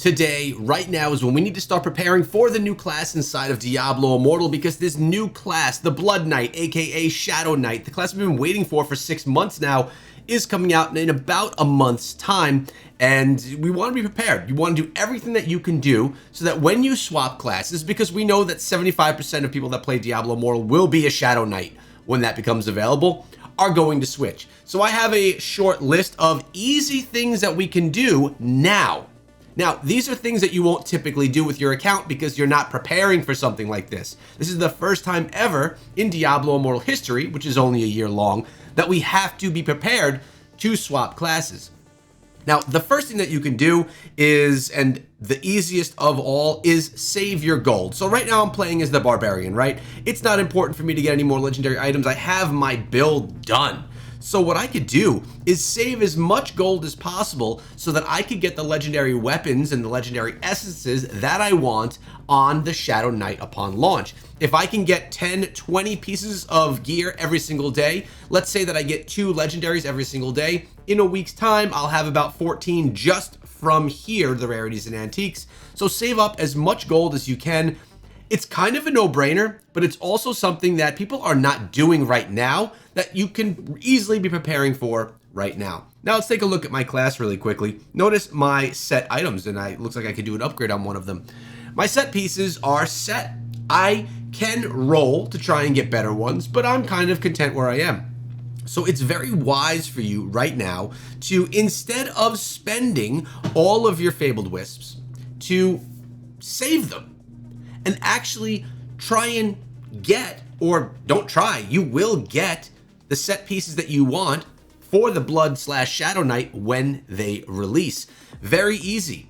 today, right now, is when we need to start preparing for the new class inside of Diablo Immortal, because this new class, the Blood Knight, aka Shadow Knight, the class we've been waiting for 6 months now, is coming out in about a month's time, and we want to be prepared. You want to do everything that you can do so that when you swap classes, because we know that 75% of people that play Diablo Immortal will be a Shadow Knight when that becomes available, are going to switch. So I have a short list of easy things that we can do now. Now, these are things that you won't typically do with your account because you're not preparing for something like this. This is the first time ever in Diablo Immortal history, which is only a year long, that we have to be prepared to swap classes. Now, the first thing that you can do is, and the easiest of all, is save your gold. So right now I'm playing as the Barbarian, right? It's not important for me to get any more legendary items. I have my build done. So what I could do is save as much gold as possible so that I could get the legendary weapons and the legendary essences that I want on the Shadow Knight upon launch. If I can get 10, 20 pieces of gear every single day, let's say that I get 2 legendaries every single day, in a week's time, I'll have about 14 just from here, the rarities and antiques. So save up as much gold as you can. It's kind of a no-brainer, but it's also something that people are not doing right now that you can easily be preparing for right now. Now let's take a look at my class really quickly. Notice my set items, and it looks like I could do an upgrade on one of them. My set pieces are set. I can roll to try and get better ones, but I'm kind of content where I am. So it's very wise for you right now to, instead of spending all of your Fabled Wisps, to save them and actually try and get, or don't try, you will get the set pieces that you want for the Blood/Shadow Knight when they release. Very easy.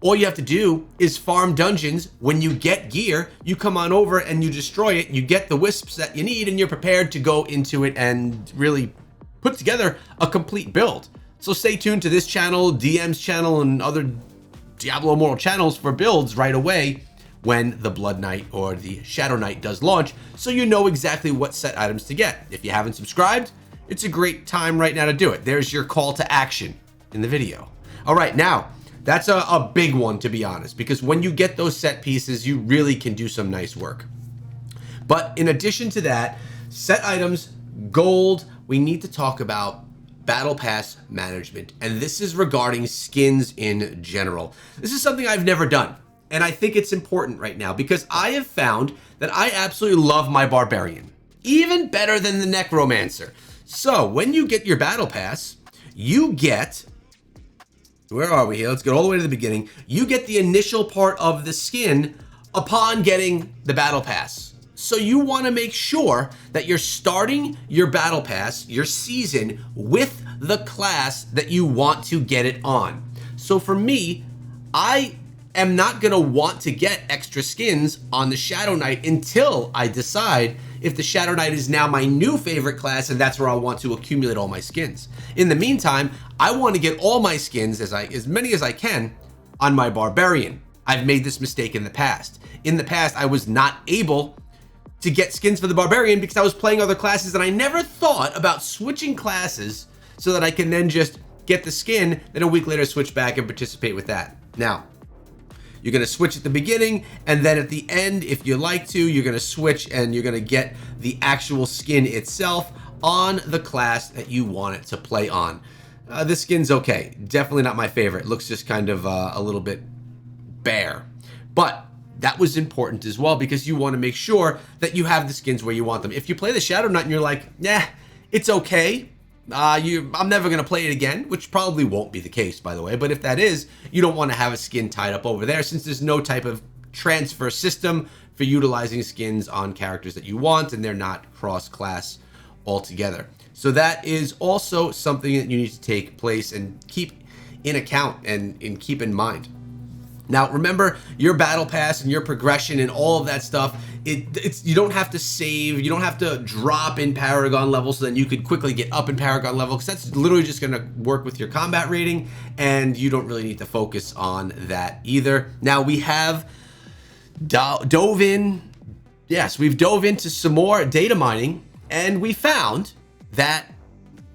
All you have to do is farm dungeons. When you get gear, you come on over and you destroy it, you get the wisps that you need, and you're prepared to go into it and really put together a complete build. So stay tuned to this channel, DM's channel, and other Diablo Immortal channels for builds right away when the Blood Knight or the Shadow Knight does launch, so you know exactly what set items to get. If you haven't subscribed, it's a great time right now to do it. There's your call to action in the video. All right, now, that's a big one, to be honest, because when you get those set pieces, you really can do some nice work. But in addition to that, set items, gold, we need to talk about Battle Pass management, and this is regarding skins in general. This is something I've never done, and I think it's important right now because I have found that I absolutely love my Barbarian, even better than the Necromancer. So when you get your Battle Pass, you get, where are we here? Let's get all the way to the beginning. You get the initial part of the skin upon getting the Battle Pass. So you want to make sure that you're starting your Battle Pass, your season, with the class that you want to get it on. So for me, I am not going to want to get extra skins on the Shadow Knight until I decide if the Shadow Knight is now my new favorite class, and that's where I want to accumulate all my skins. In the meantime, I want to get all my skins, as many as I can, on my Barbarian. I've made this mistake in the past. In the past, I was not able to get skins for the Barbarian because I was playing other classes, and I never thought about switching classes so that I can then just get the skin, then a week later switch back and participate with that. Now, you're going to switch at the beginning, and then at the end, if you like to, you're going to switch and you're going to get the actual skin itself on the class that you want it to play on. This skin's okay. Definitely not my favorite. It looks just kind of a little bit bare. But that was important as well because you want to make sure that you have the skins where you want them. If you play the Shadow Knight and you're like, nah, it's okay, I'm never going to play it again, which probably won't be the case, by the way. But if that is, you don't want to have a skin tied up over there since there's no type of transfer system for utilizing skins on characters that you want, and they're not cross-class altogether. So that is also something that you need to take place and keep in account and keep in mind. Now, remember, your Battle Pass and your progression and all of that stuff, you don't have to save, you don't have to drop in Paragon level so then you could quickly get up in Paragon level, because that's literally just going to work with your combat rating, and you don't really need to focus on that either. Now, we have dove into some more data mining, and we found that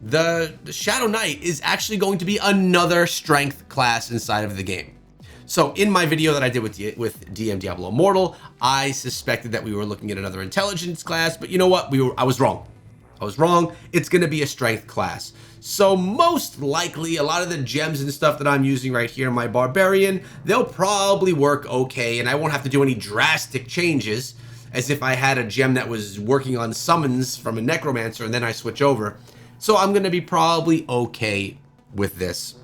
the Shadow Knight is actually going to be another strength class inside of the game. So in my video that I did with DM Diablo Immortal, I suspected that we were looking at another intelligence class, but you know what? I was wrong. I was wrong. It's going to be a strength class. So most likely, a lot of the gems and stuff that I'm using right here in my Barbarian, they'll probably work okay, and I won't have to do any drastic changes, as if I had a gem that was working on summons from a Necromancer, and then I switch over. So I'm going to be probably okay with this.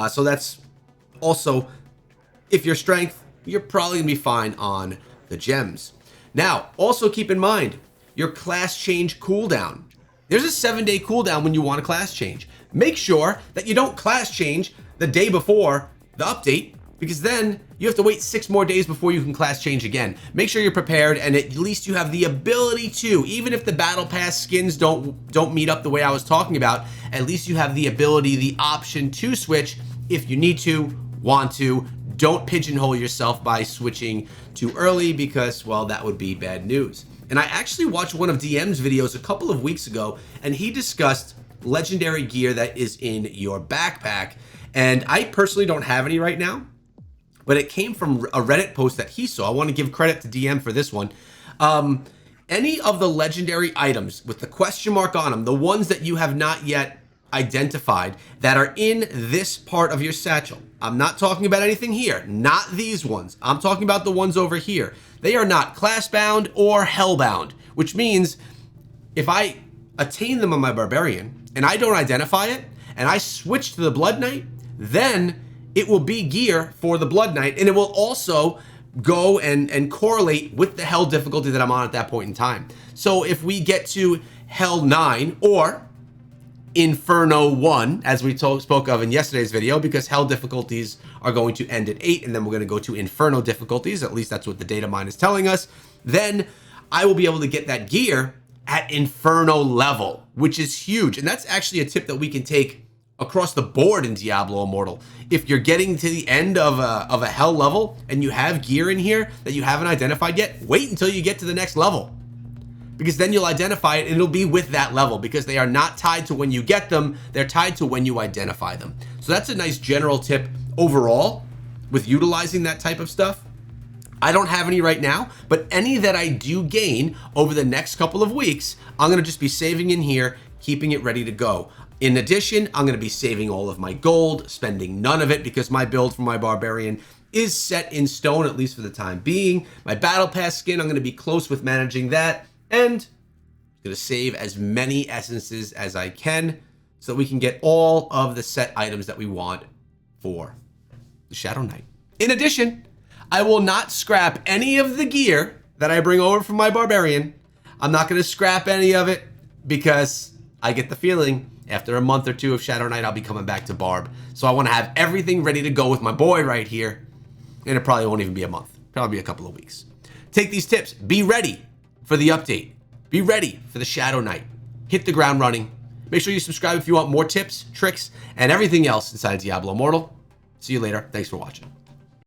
So that's also, if you're strength, you're probably going to be fine on the gems. Now, also keep in mind, your class change cooldown. There's a 7-day cooldown when you want a class change. Make sure that you don't class change the day before the update, because then you have to wait 6 more days before you can class change again. Make sure you're prepared, and at least you have the ability to, even if the battle pass skins don't meet up the way I was talking about, at least you have the ability, the option to switch if you need to, want to. Don't pigeonhole yourself by switching too early, because, well, that would be bad news. And I actually watched one of DM's videos a couple of weeks ago, and he discussed legendary gear that is in your backpack. And I personally don't have any right now, but it came from a Reddit post that he saw. I want to give credit to DM for this one. Any of the legendary items with the question mark on them, the ones that you have not yet identified that are in this part of your satchel. I'm not talking about anything here, not these ones. I'm talking about the ones over here. They are not class bound or hell bound, which means if I attain them on my Barbarian and I don't identify it and I switch to the Blood Knight, then it will be gear for the Blood Knight, and it will also go and correlate with the hell difficulty that I'm on at that point in time. So if we get to hell 9 or Inferno 1, as we spoke of in yesterday's video, because hell difficulties are going to end at 8, and then we're going to go to Inferno difficulties, at least that's what the data mine is telling us, then I will be able to get that gear at Inferno level, which is huge. And that's actually a tip that we can take across the board in Diablo Immortal. If you're getting to the end of a hell level and you have gear in here that you haven't identified yet, wait until you get to the next level, because then you'll identify it and it'll be with that level, because they are not tied to when you get them, they're tied to when you identify them. So that's a nice general tip overall with utilizing that type of stuff. I don't have any right now, but any that I do gain over the next couple of weeks, I'm gonna just be saving in here, keeping it ready to go. In addition, I'm gonna be saving all of my gold, spending none of it, because my build for my Barbarian is set in stone, at least for the time being. My Battle Pass skin, I'm gonna be close with managing that, and I'm going to save as many essences as I can so that we can get all of the set items that we want for the Shadow Knight. In addition, I will not scrap any of the gear that I bring over from my Barbarian. I'm not going to scrap any of it, because I get the feeling after a month or two of Shadow Knight, I'll be coming back to Barb. So I want to have everything ready to go with my boy right here, and it probably won't even be a month. Probably be a couple of weeks. Take these tips. Be ready for the update. Be ready for the Shadow Knight. Hit the ground running. Make sure you subscribe if you want more tips, tricks, and everything else inside Diablo Immortal. See you later. Thanks for watching.